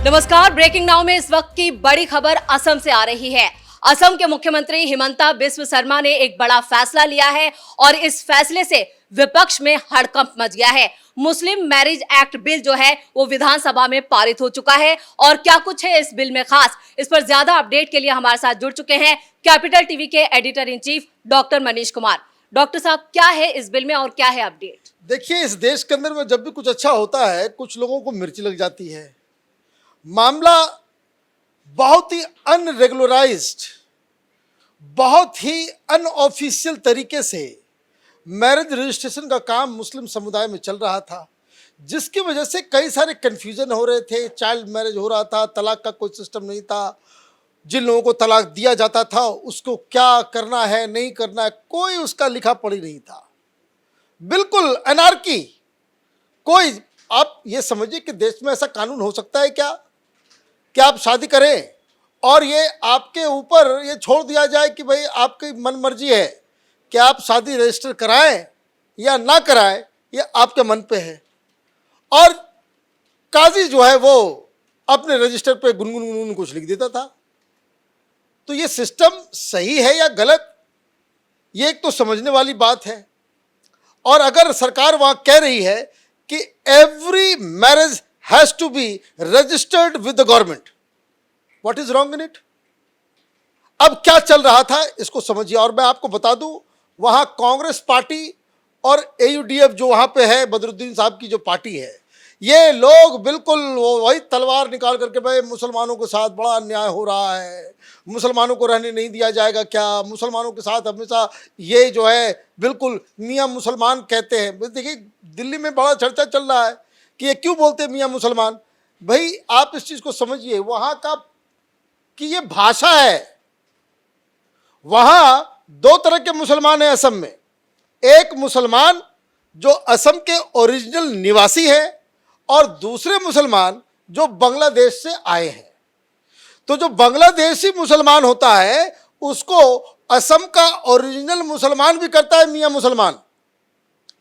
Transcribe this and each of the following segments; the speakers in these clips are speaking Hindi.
नमस्कार। ब्रेकिंग नाउ में इस वक्त की बड़ी खबर असम से आ रही है। असम के मुख्यमंत्री हिमंता बिस्व शर्मा ने एक बड़ा फैसला लिया है और इस फैसले से विपक्ष में हड़कंप मच गया है। मुस्लिम मैरिज एक्ट बिल जो है वो विधानसभा में पारित हो चुका है और क्या कुछ है इस बिल में खास, इस पर ज्यादा अपडेट के लिए हमारे साथ जुड़ चुके हैं कैपिटल टीवी के editor in chief doctor Manish Kumar. Doctor साहब, क्या है इस बिल में और क्या है अपडेट? देखिए, इस देश के अंदर में जब भी कुछ अच्छा होता है कुछ लोगों को मिर्ची लग जाती है। मामला बहुत ही अनरेगुलराइज्ड, बहुत ही अनऑफिशियल तरीके से मैरिज रजिस्ट्रेशन का काम मुस्लिम समुदाय में चल रहा था, जिसकी वजह से कई सारे कन्फ्यूजन हो रहे थे। चाइल्ड मैरिज हो रहा था, तलाक का कोई सिस्टम नहीं था। जिन लोगों को तलाक दिया जाता था उसको क्या करना है नहीं करना है कोई उसका लिखा पढ़ी नहीं था। बिल्कुल अनार्की। कोई, आप ये समझिए कि देश में ऐसा कानून हो सकता है क्या कि आप शादी करें और ये आपके ऊपर ये छोड़ दिया जाए कि भाई आपकी मन मर्जी है कि आप शादी रजिस्टर कराएं या ना कराएं, ये आपके मन पे है। और काजी जो है वो अपने रजिस्टर पे गुनगुन कुछ लिख देता था। तो ये सिस्टम सही है या गलत, ये एक तो समझने वाली बात है। और अगर सरकार वहां कह रही है कि every marriage has to be registered with the government, what is wrong in it? अब क्या चल रहा था इसको समझिए। और मैं आपको बता दूं, वहां कांग्रेस पार्टी और एयूडीएफ जो वहां पे है, बदरुद्दीन साहब की जो पार्टी है, ये लोग बिल्कुल वही तलवार निकाल करके भाई मुसलमानों के साथ बड़ा अन्याय हो रहा है, मुसलमानों को रहने नहीं दिया जाएगा क्या, मुसलमानों के साथ हमेशा ये जो है बिल्कुल मियाँ मुसलमान कहते हैं। देखिए, दिल्ली में बड़ा चर्चा चल रहा है कि ये क्यों बोलते हैं मियाँ मुसलमान। भाई आप इस चीज़ को समझिए, वहाँ का कि ये भाषा है। वहाँ दो तरह के मुसलमान हैं असम में। एक मुसलमान जो असम के ओरिजिनल निवासी है और दूसरे मुसलमान जो बांग्लादेश से आए हैं। तो जो बांग्लादेशी मुसलमान होता है उसको असम का ओरिजिनल मुसलमान भी करता है मियाँ मुसलमान।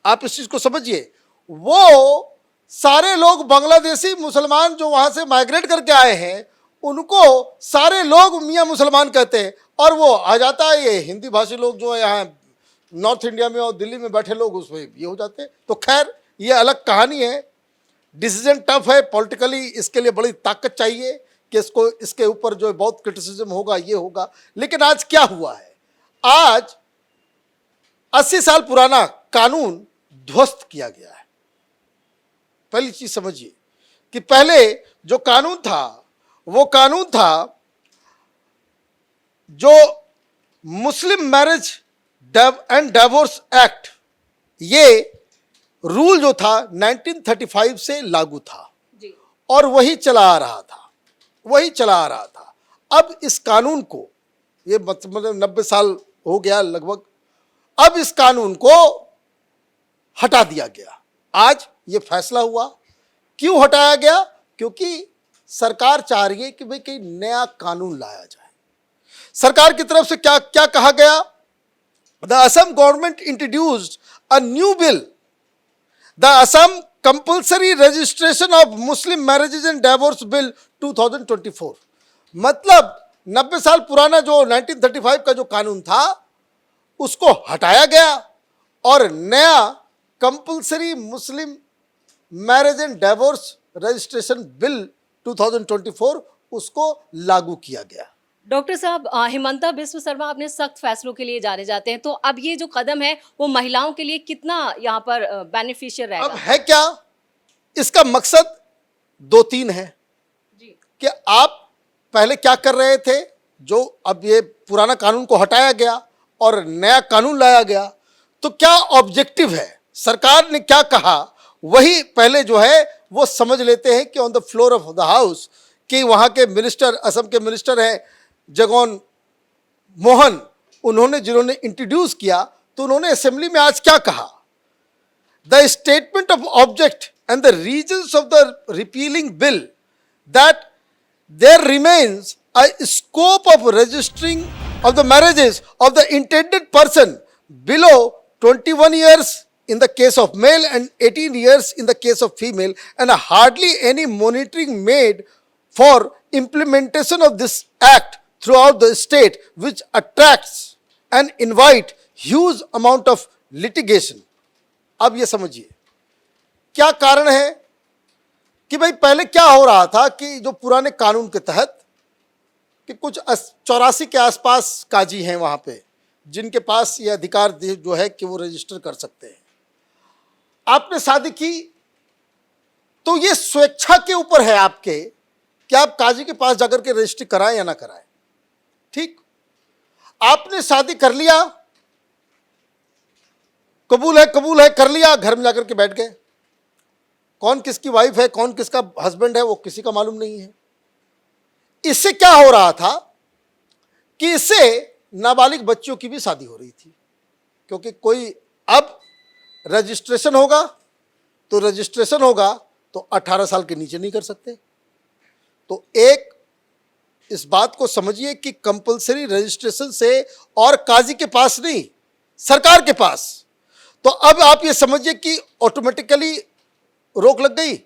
आप इस चीज को समझिए। वो सारे लोग बांग्लादेशी मुसलमान जो वहां से माइग्रेट करके आए हैं उनको सारे लोग मियाँ मुसलमान कहते हैं। और वो आ जाता है ये हिंदी भाषी लोग जो है यहाँ नॉर्थ इंडिया में और दिल्ली में बैठे लोग, उसमें ये हो जाते हैं। तो खैर ये अलग कहानी है। डिसीजन टफ है पॉलिटिकली, इसके लिए बड़ी ताकत चाहिए कि इसको इसके ऊपर जो है बहुत क्रिटिसिज्म होगा, ये होगा। लेकिन आज क्या हुआ है? आज 80 साल पुराना कानून ध्वस्त किया गया है। पहली चीज समझिए कि पहले जो कानून था वो कानून था जो मुस्लिम मैरिज एंड डिवोर्स एक्ट, ये रूल जो था 1935 से लागू था जी। और वही चला आ रहा था। अब इस कानून को, ये मतलब 90 साल हो गया लगभग, अब इस कानून को हटा दिया गया। आज ये फैसला हुआ। क्यों हटाया गया? क्योंकि सरकार चाह रही है कि भाई कोई नया कानून लाया जाए। सरकार की तरफ से क्या क्या कहा गया? The Assam government introduced a new bill, the Assam compulsory registration of Muslim marriages and divorce bill 2024। मतलब 90 साल पुराना जो 1935 का जो कानून था उसको हटाया गया और नया compulsory Muslim marriage and divorce registration bill 2024 उसको लागू किया गया। डॉक्टर साहब, हिमंता बिस्व शर्मा अपने सख्त फैसलों के लिए जाने जाते हैं, तो अब ये जो कदम है वो महिलाओं के लिए कितना यहाँ पर बेनिफिशियल रहेगा? अब है क्या, इसका मकसद 2-3 है जी। कि आप पहले क्या कर रहे थे, जो अब ये पुराना कानून को हटाया गया और नया कानून लाया गया, तो क्या ऑब्जेक्टिव है, सरकार ने क्या कहा, वही पहले जो है वो समझ लेते हैं कि on the floor of the house कि वहाँ के मिनिस्टर, असम के मिनिस्टर हैं जगन मोहन, उन्होंने जिन्होंने इंट्रोड्यूस किया, तो उन्होंने असेंबली में आज क्या कहा? The statement of object and the reasons of the repealing bill that there remains a scope of registering of the marriages of the intended person below 21 years in the case of male and 18 years in the case of female, and hardly any monitoring made for implementation of this act throughout the state, which attracts and invite huge amount of litigation. अब ये समझिए क्या कारण है कि भाई पहले क्या हो रहा था कि जो पुराने कानून के तहत कि कुछ 84 के आसपास काजी हैं वहां पे जिनके पास ये अधिकार जो है कि वो रजिस्टर कर सकते हैं। आपने शादी की तो ये स्वेच्छा के ऊपर है आपके कि आप काजी के पास जाकर के रजिस्ट्री कराएं या ना कराएं। ठीक, आपने शादी कर लिया, कबूल है कर लिया, घर में जाकर के बैठ गए। कौन किसकी वाइफ है, कौन किसका हस्बैंड है, वो किसी का मालूम नहीं है। इससे क्या हो रहा था कि इससे नाबालिग बच्चों की भी शादी हो रही थी, क्योंकि कोई अब रजिस्ट्रेशन होगा तो 18 साल के नीचे नहीं कर सकते। तो एक इस बात को समझिए कि कंपलसरी रजिस्ट्रेशन से और काजी के पास नहीं, सरकार के पास। तो अब आप ये समझिए कि ऑटोमेटिकली रोक लग गई,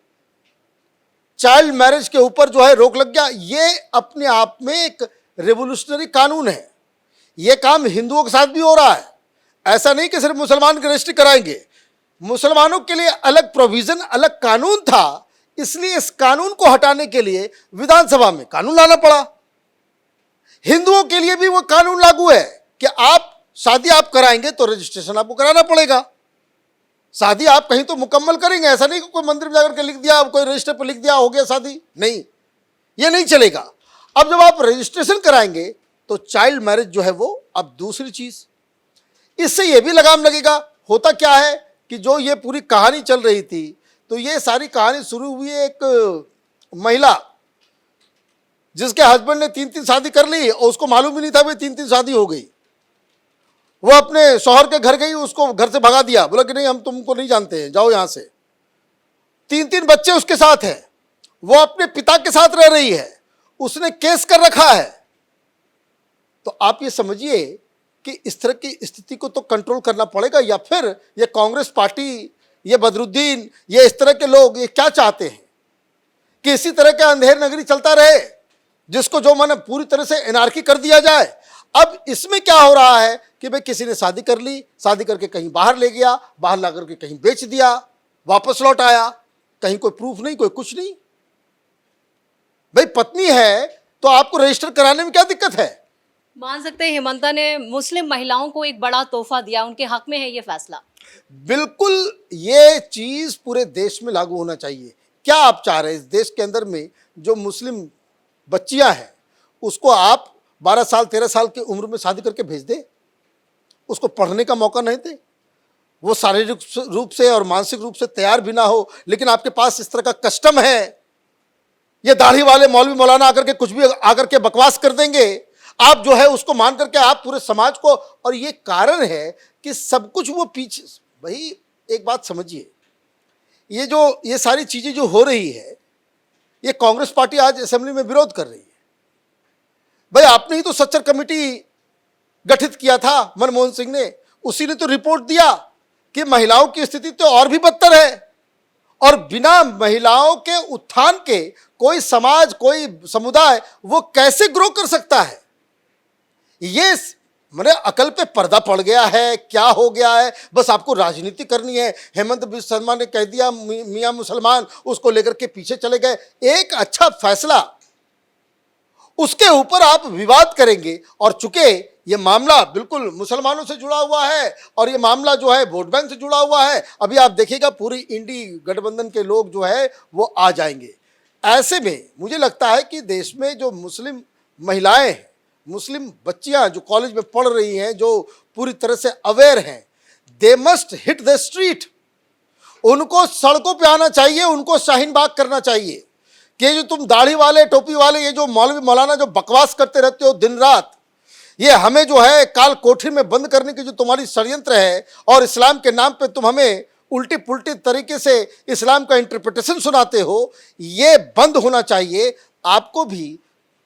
चाइल्ड मैरिज के ऊपर जो है रोक लग गया। ये अपने आप में एक रेवोल्यूशनरी कानून है। ये काम हिंदुओं के साथ भी हो रहा है। ऐसा नहीं कि सिर्फ मुसलमान की रजिस्ट्री कराएंगे, मुसलमानों के लिए अलग प्रोविजन, अलग कानून था। इसलिए इस कानून को हटाने के लिए विधानसभा में कानून लाना पड़ा। हिंदुओं के लिए भी वो कानून लागू है कि आप शादी आप कराएंगे तो रजिस्ट्रेशन आपको कराना पड़ेगा। शादी आप कहीं तो मुकम्मल करेंगे, ऐसा नहीं कि कोई मंदिर में जाकर के लिख दिया, कोई रजिस्टर पर लिख दिया, हो गया शादी, नहीं, ये नहीं चलेगा। अब जब आप रजिस्ट्रेशन कराएंगे तो चाइल्ड मैरिज जो है वो अब दूसरी चीज, इससे ये भी लगाम लगेगा। होता क्या है कि जो ये पूरी कहानी चल रही थी, तो ये सारी कहानी शुरू हुई एक महिला जिसके हस्बैंड ने 3-3 शादी कर ली और उसको मालूम ही नहीं था भाई 3-3 शादी हो गई। वो अपने शौहर के घर गई, उसको घर से भगा दिया, बोला कि नहीं हम तुमको नहीं जानते हैं, जाओ यहां से। 3-3 बच्चे उसके साथ हैं, वो अपने पिता के साथ रह रही है, उसने केस कर रखा है। तो आप ये समझिए कि इस तरह की स्थिति को तो कंट्रोल करना पड़ेगा, या फिर ये कांग्रेस पार्टी, ये बदरुद्दीन, ये इस तरह के लोग ये क्या चाहते हैं कि इसी तरह का अंधेर नगरी चलता रहे, जिसको जो माने पूरी तरह से एनार्की कर दिया जाए। अब इसमें क्या हो रहा है कि भाई किसी ने शादी कर ली, शादी करके कहीं बाहर ले गया, बाहर ला करके कहीं बेच दिया, वापस लौट आया, कहीं कोई प्रूफ नहीं, कोई कुछ नहीं। भाई पत्नी है तो आपको रजिस्टर कराने में क्या दिक्कत है? मान सकते हैं हिमंता ने मुस्लिम महिलाओं को एक बड़ा तोहफा दिया, उनके हक में है ये फैसला। बिल्कुल, ये चीज पूरे देश में लागू होना चाहिए। क्या आप चाह रहे हैं इस देश के अंदर में जो मुस्लिम बच्चियां हैं उसको आप 12 साल 13 साल की उम्र में शादी करके भेज दे, उसको पढ़ने का मौका नहीं दे, वो शारीरिक रूप से और मानसिक रूप से तैयार भी ना हो, लेकिन आपके पास इस तरह का कस्टम है। ये दाढ़ी वाले मौलवी मौलाना आकर के कुछ भी आकर के बकवास कर देंगे, आप जो है उसको मान करके आप पूरे समाज को, और ये कारण है कि सब कुछ वो पीछे। भाई एक बात समझिए, ये सारी चीजें जो हो रही है, ये कांग्रेस पार्टी आज असेंबली में विरोध कर रही है। भाई आपने ही तो सच्चर कमेटी गठित किया था मनमोहन सिंह ने, उसी ने तो रिपोर्ट दिया कि महिलाओं की स्थिति तो और भी बदतर है, और बिना महिलाओं के उत्थान के कोई समाज, कोई समुदाय वो कैसे ग्रो कर सकता है? ये मेरे अकल पे पर्दा पड़ गया है, क्या हो गया है? बस आपको राजनीति करनी है। हेमंत बिस्वा शर्मा ने कह दिया मियां मुसलमान, उसको लेकर के पीछे चले गए। एक अच्छा फैसला, उसके ऊपर आप विवाद करेंगे, और चूंकि ये मामला बिल्कुल मुसलमानों से जुड़ा हुआ है और ये मामला जो है वोट बैंक से जुड़ा हुआ है, अभी आप देखिएगा पूरी इंडी गठबंधन के लोग जो है वो आ जाएंगे। ऐसे में मुझे लगता है कि देश में जो मुस्लिम महिलाएं हैं, मुस्लिम बच्चियां जो कॉलेज में पढ़ रही हैं, जो पूरी तरह से अवेयर हैं, they must hit the street. उनको सड़कों पे आना चाहिए, उनको शाहीन बाग करना चाहिए कि जो तुम दाढ़ी वाले, टोपी वाले, ये जो मौलवी मौलाना जो बकवास करते रहते हो दिन रात, ये हमें जो है काल कोठरी में बंद करने की जो तुम्हारी षड्यंत्र है, और इस्लाम के नाम पे तुम हमें उल्टी पुल्टी तरीके से इस्लाम का इंटरप्रिटेशन सुनाते हो, ये बंद होना चाहिए। आपको भी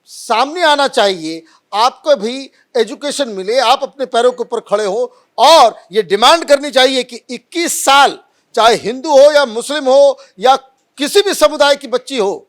सामने आना चाहिए, आपको भी एजुकेशन मिले, आप अपने पैरों के ऊपर खड़े हो, और ये डिमांड करनी चाहिए कि 21 साल चाहे हिंदू हो या मुस्लिम हो या किसी भी समुदाय की बच्ची हो,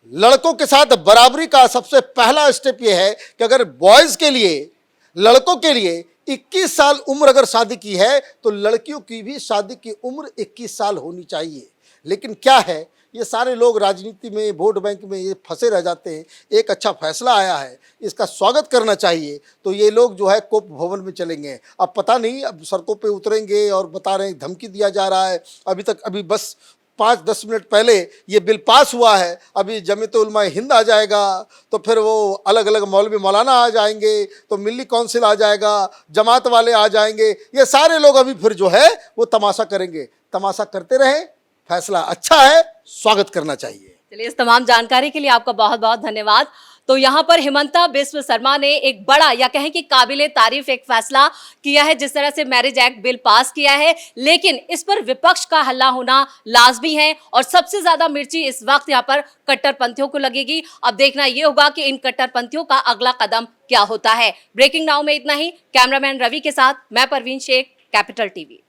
लड़कों के साथ बराबरी का सबसे पहला स्टेप यह है कि अगर बॉयज के लिए, लड़कों के लिए 21 साल उम्र अगर शादी की है तो लड़कियों की भी शादी की उम्र 21 साल होनी चाहिए। लेकिन क्या है, ये सारे लोग राजनीति में, वोट बैंक में ये फंसे रह जाते हैं। एक अच्छा फैसला आया है, इसका स्वागत करना चाहिए, तो ये लोग जो है कोप भवन में चलेंगे। अब पता नहीं, अब सड़कों पे उतरेंगे और बता रहे हैं, धमकी दिया जा रहा है। अभी बस 5-10 मिनट पहले ये बिल पास हुआ है, अभी जमीयत उलमा हिंद आ जाएगा, तो फिर वो अलग अलग मौलवी मौलाना आ जाएंगे, तो मिली काउंसिल आ जाएगा, जमात वाले आ जाएंगे, ये सारे लोग अभी फिर जो है वो तमाशा करेंगे। तमाशा करते रहें, फैसला अच्छा है, स्वागत करना चाहिए। चलिए, इस तमाम जानकारी के लिए आपका बहुत बहुत धन्यवाद। तो यहाँ पर हिमंता बिस्व शर्मा ने एक बड़ा या कहें कि काबिले तारीफ एक फैसला किया है, जिस तरह से मैरिज एक्ट बिल पास किया है, लेकिन इस पर विपक्ष का हल्ला होना लाजमी है और सबसे ज्यादा मिर्ची इस वक्त यहाँ पर कट्टरपंथियों को लगेगी। अब देखना यह होगा कि इन कट्टरपंथियों का अगला कदम क्या होता है। ब्रेकिंग नाउ में इतना ही। कैमरामैन रवि के साथ मैं परवीन शेख, कैपिटल टीवी।